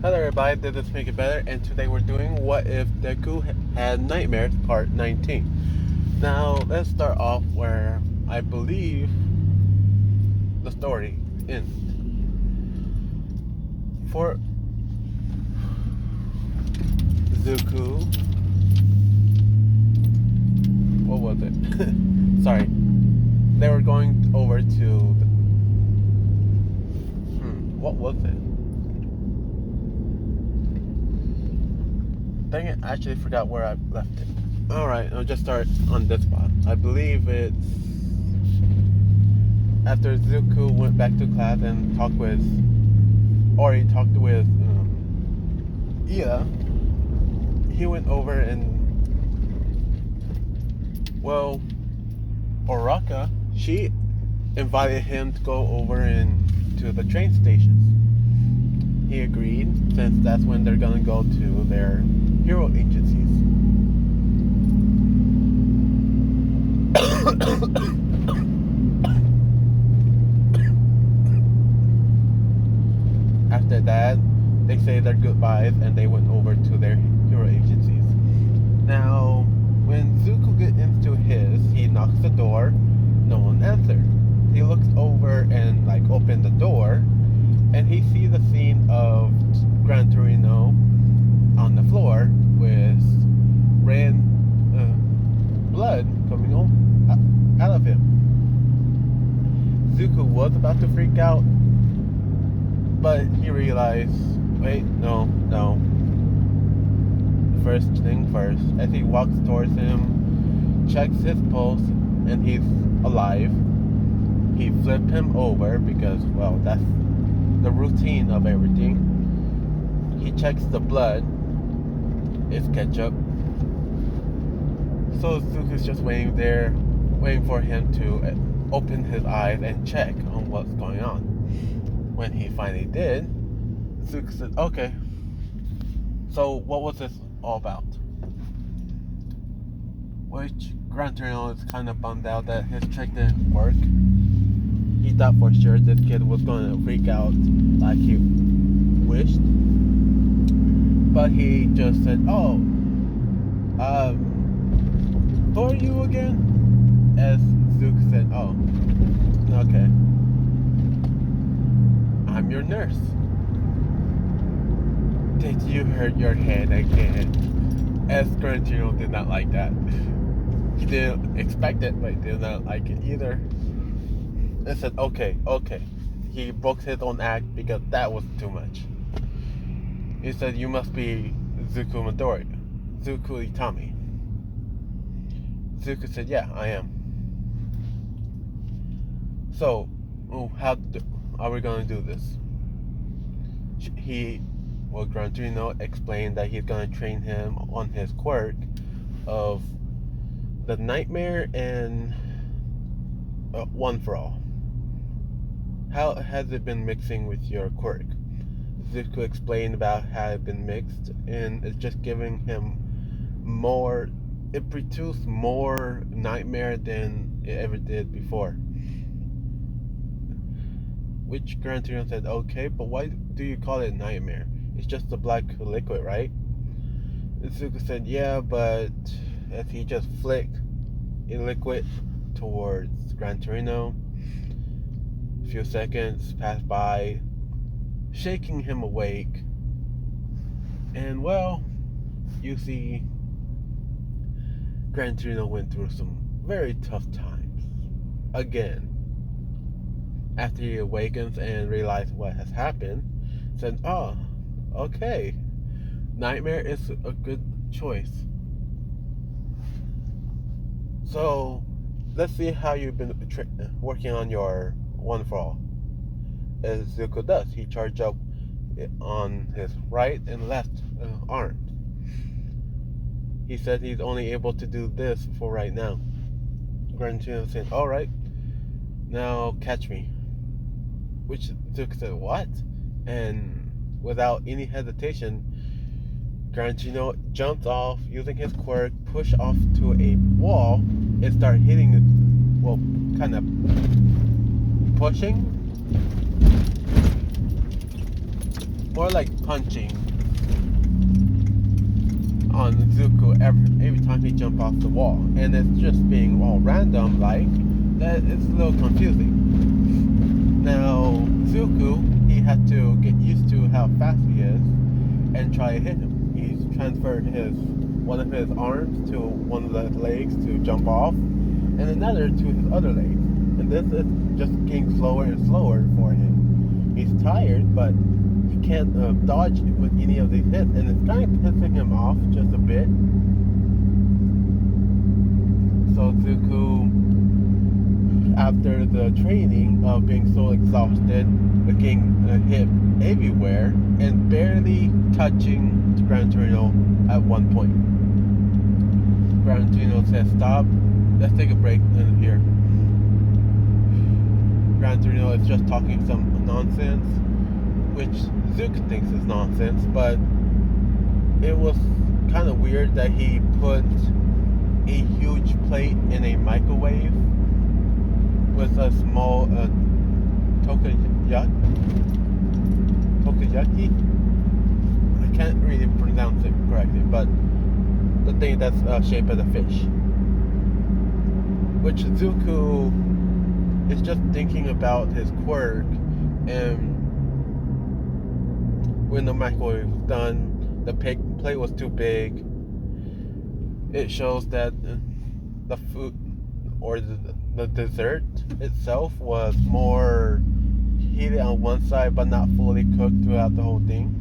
Hello everybody, this is Make It Better, and today we're doing What If Deku Had Nightmares Part 19. Now, let's start off where I believe the story ends. For Zuko, what was it? Sorry. They were going over to the, what was it? Dang it, I actually forgot where I left it. Alright, I'll just start on this spot. I believe it's after Zuko went back to class and talked with Ida. He went over and, well, Oraka, she invited him to go over to the train stations. He agreed, since that's when they're gonna go to their hero agencies. After that, they say their goodbyes and they went over to their hero agencies. Now, when Zuko gets into his, he knocks the door, no one answered. He looks over and opens the door, and he sees the scene of Gran Torino on the floor with red blood coming out of him. Zuko was about to freak out, but he realized, wait, no. First thing first, as he walks towards him, checks his pulse, and he's alive. He flipped him over because, well, that's the routine of everything. He checks the blood. It's ketchup. So Zuko's just waiting for him to open his eyes and check on what's going on. When he finally did, Zuko said, okay, so what was this all about? Which Gran Torino is kind of bummed out that his trick didn't work. He thought for sure this kid was going to freak out like he wished. But he just said, who are you again? As Zuko said, oh, okay. I'm your nurse. Did you hurt your head again? As Gran Torino did not like that. He didn't expect it, but he did not like it either. And said, okay. He broke his own act because that was too much. He said, you must be Zuko Itami. Zuko said, yeah, I am. So, how are we going to do this? Gran Torino explained that he's going to train him on his quirk of the nightmare and one for all. How has it been mixing with your quirk? Zuko explained about how it been mixed, and it's just giving him more. It produced more nightmare than it ever did before. Which Gran Torino said, okay, but why do you call it nightmare? It's just a black liquid, right? And Zuko said, yeah, but as he just flicked a liquid towards Gran Torino, a few seconds passed by, shaking him awake. And, well, you see, Gran Torino went through some very tough times. Again. After he awakens and realizes what has happened, said, oh, okay. Nightmare is a good choice. So, let's see how you've been working on your one for all. As Zuko does, he charged up on his right and left arm. He said he's only able to do this for right now. Gran Torino said, alright, now catch me. Which Zuko said, what? And without any hesitation, Gran Torino jumped off using his quirk, pushed off to a wall, and started hitting, kind of pushing more like punching on Zuko every time he jumps off the wall, and it's just being all random like that. It's a little confusing. Now Zuko, he had to get used to how fast he is and try to hit him. He's transferred one of his arms to one of the legs to jump off, and another to his other legs. And this is just getting slower and slower for him. He's tired, but he can't dodge with any of these hits, and it's kind of pissing him off just a bit. So Zuko, after the training of being so exhausted, getting hit everywhere, and barely touching Gran Torino at one point. Gran Torino says, "Stop, let's take a break in here." Gran Torino is just talking some nonsense, which Zuko thinks is nonsense, but it was kind of weird that he put a huge plate in a microwave with a small tokayaki. I can't really pronounce it correctly, but the thing that's shaped as a fish. Which Zuko is just thinking about his quirk, and when the microwave was done, the plate was too big. It shows that the food or the dessert itself was more heated on one side but not fully cooked throughout the whole thing.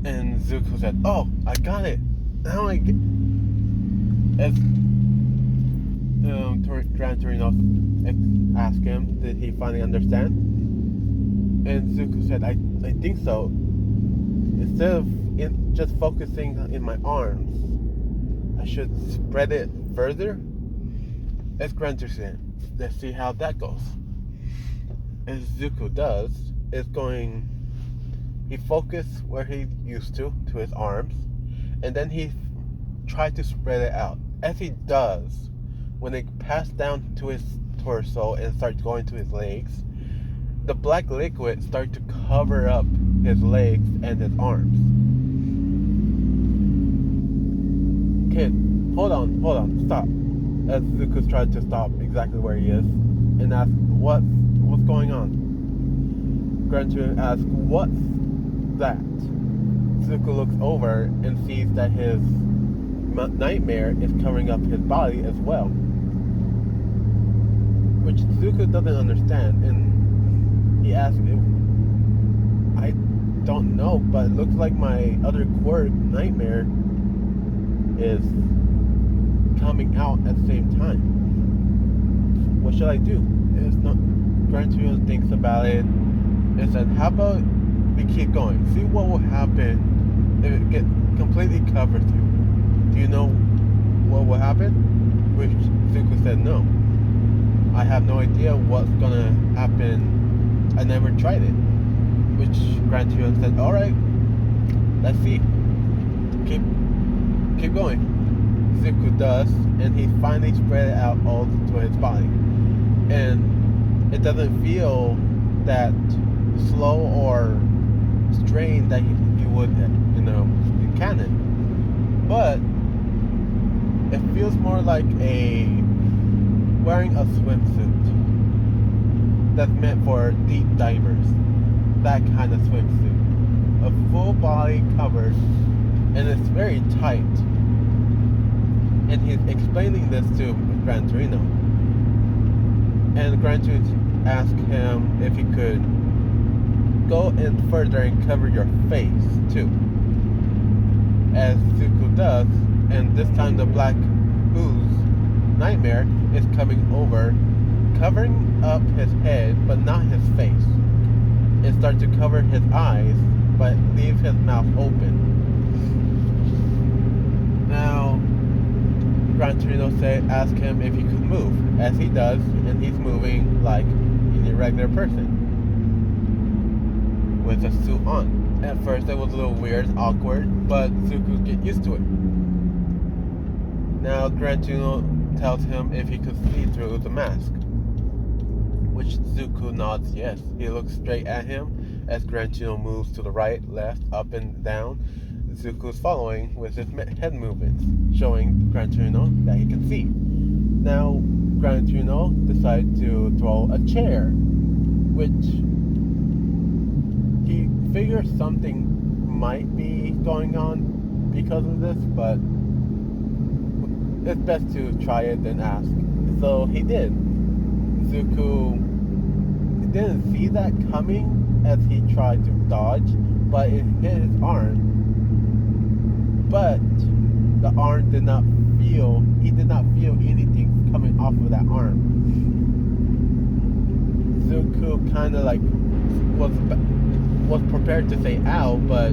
And Zuko said, "Oh, I got it. Now I get." As Gran Torino asked him, did he finally understand? And Zuko said, I think so. Instead of just focusing in my arms, I should spread it further. As Gran Torino said, let's see how that goes. As Zuko does, he focused where he used to his arms, and then he tried to spread it out. As he does, when it passed down to his torso and starts going to his legs, the black liquid started to cover up his legs and his arms. Kid, hold on, stop. As Zuko tried to stop exactly where he is and asked, what's going on? Gran Torino asked, what's that? Zuko looks over and sees that his nightmare is covering up his body as well, which Zuko doesn't understand, and he asks, I don't know, but it looks like my other quirk, nightmare, is coming out at the same time. What should I do? Gran Torino thinks about it and said, how about we keep going, see what will happen if it gets completely covered you. Do you know what will happen? Which Zuko said, no. I have no idea what's gonna happen. I never tried it. Which Gran Torino said, alright, let's see. Keep going. Zuko does, and he finally spread it out all to his body. And it doesn't feel that slow or strained that you would, in canon. But it feels more like wearing a swimsuit that's meant for deep divers. That kind of swimsuit. A full body covered, and it's very tight. And he's explaining this to Gran Torino. And Gran Torino asked him if he could go in further and cover your face too. As Zuko does, and this time the black ooze nightmare is coming over, covering up his head but not his face. It starts to cover his eyes but leaves his mouth open. Now Gran Torino ask him if he could move, as he does, and he's moving like any regular person with a suit on. At first it was a little weird, awkward, but Zuko get used to it. Now Gran Torino tells him if he could see through the mask, which Zuko nods yes. He looks straight at him As Gran Torino moves to the right, left, up, and down, Zuko is following with his head movements, showing Gran Torino that he can see. Now, Gran Torino decides to throw a chair, which he figures something might be going on because of this, but it's best to try it than ask. So he did. Zuko didn't see that coming as he tried to dodge, but it hit his arm. But the arm did not feel, he did not feel anything coming off of that arm. Zuko kind of like was prepared to say ow, but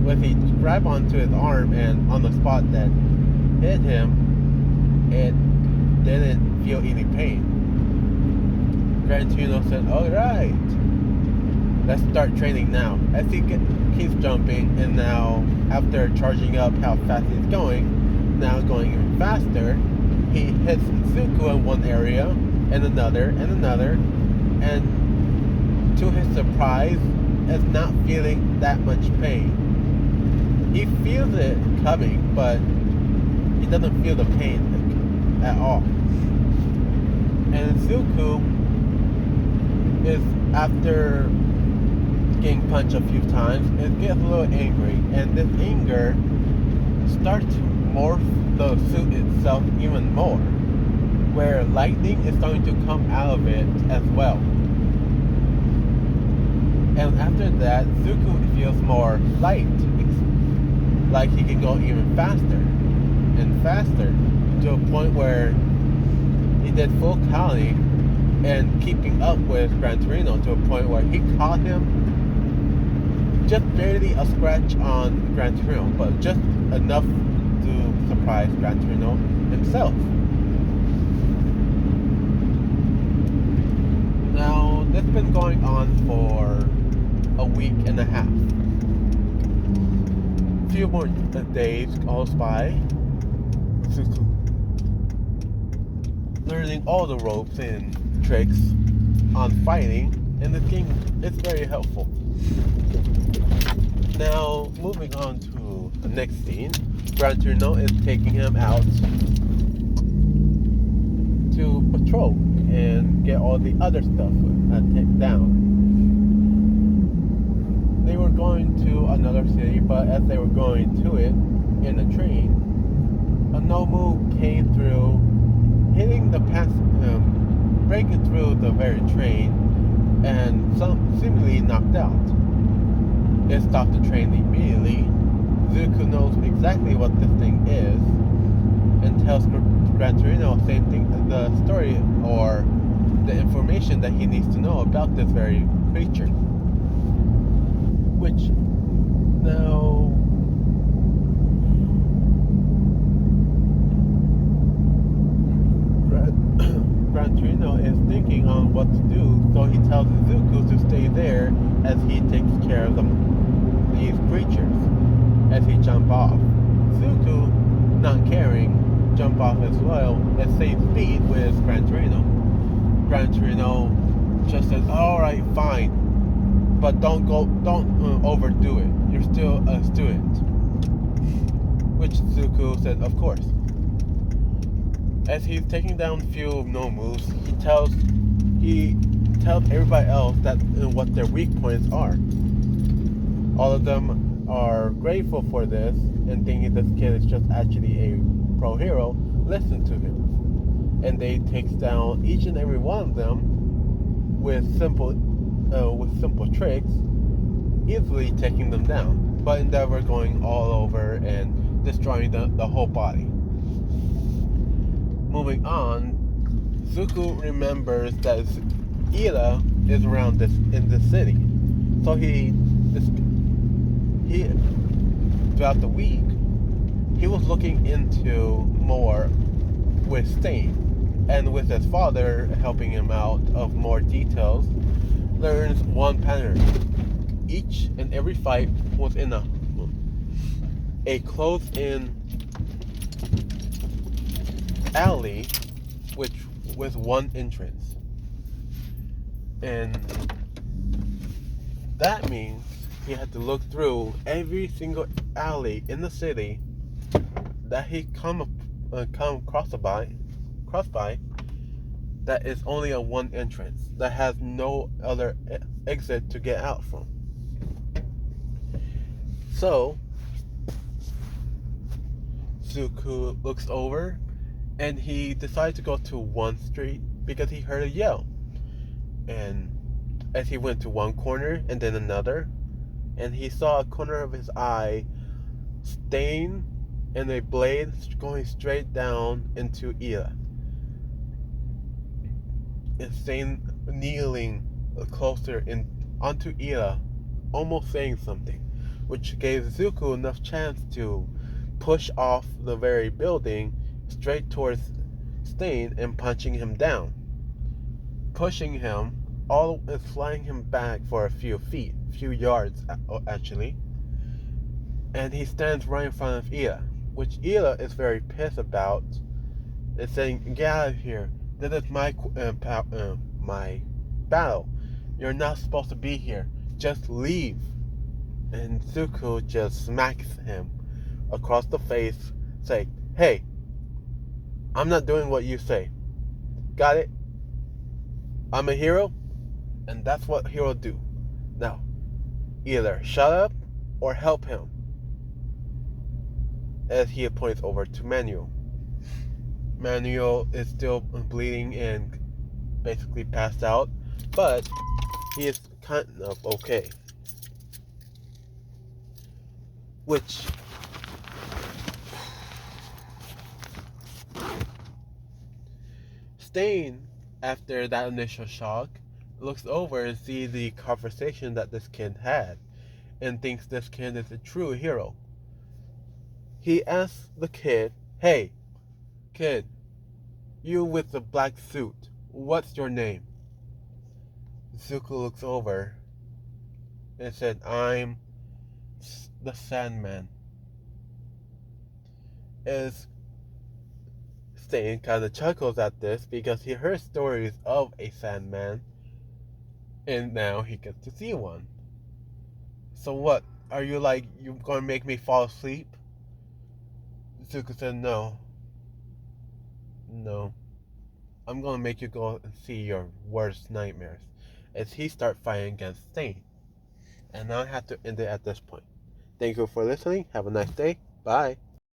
when he grabbed onto his arm and on the spot that hit him, it didn't feel any pain. Gran Torino said, alright, let's start training now. As he keeps jumping, and now after charging up how fast he's going, now going even faster, he hits Zuko in one area, and another, and to his surprise, is not feeling that much pain. He feels it coming, but he doesn't feel the pain at all. And Zuko is, after getting punched a few times, it gets a little angry, and this anger starts to morph the suit itself even more, where lightning is starting to come out of it as well. And after that, Zuko feels more light, like he can go even faster and faster, to a point where he did full counting and keeping up with Gran Torino, to a point where he caught him just barely a scratch on Gran Torino, but just enough to surprise Gran Torino himself. Now, this has been going on for a week and a half. A few more days goes by. Zuko learning all the ropes and tricks on fighting, and this game is very helpful. Now, moving on to the next scene, Gran Torino is taking him out to patrol and get all the other stuff taken down. They were going to another city, but as they were going to it in a train, a Nomu came through, hitting the breaking through the very train, and seemingly knocked out. It stopped the train immediately. Zuko knows exactly what this thing is, and tells Gran Torino the story or the information that he needs to know about this very creature. Which now Gran Torino is thinking on what to do, so he tells Zuko to stay there as he takes care of these creatures as he jumps off. Zuko, not caring, jump off as well at same speed with Gran Torino. Gran Torino just says, alright, fine, but don't overdo it. You're still a student. Which Zuko said, of course. As he's taking down a few Nomus, he tells everybody else that what their weak points are. All of them are grateful for this and thinking this kid is just actually a pro hero. Listen to him, and they takes down each and every one of them with simple tricks, easily taking them down. But Endeavor going all over and destroying the whole body. Moving on, Zuko remembers that Ila is around in this city, so he throughout the week he was looking into more with Stain, and with his father helping him out of more details, learns one pattern. Each and every fight was in a closed-in alley, which with one entrance. And That means he had to look through every single alley in the city that he come cross by that is only a one entrance that has no other exit to get out from. So Zuko looks over and he decides to go to one street because he heard a yell. And as he went to one corner and then another, and he saw a corner of his eye stain and a blade going straight down into Ila. And Stain kneeling closer onto Ila, almost saying something, which gave Zuko enough chance to push off the very building straight towards Stain and punching him down, pushing him all and flying him back for a few yards actually, and he stands right in front of Ila, which Ila is very pissed about, and saying, "Get out of here! This is my battle. You're not supposed to be here. Just leave." And Zuko just smacks him across the face, saying, "Hey, I'm not doing what you say. Got it? I'm a hero, and that's what heroes do. Now, either shut up or help him." As he points over to Manuel. Manuel is still bleeding and basically passed out, but he is kind of okay. Which Stain, after that initial shock, looks over and sees the conversation that this kid had and thinks this kid is a true hero. He asks the kid, "Hey, kid, you with the black suit, what's your name?" Zuko looks over and said, "I'm the Sandman." As Stain kind of chuckles at this because he heard stories of a Sandman and now he gets to see one. "So what? Are you going to make me fall asleep?" Zuko said, "No. No. I'm going to make you go and see your worst nightmares." As he starts fighting against Stain. And now I have to end it at this point. Thank you for listening. Have a nice day. Bye.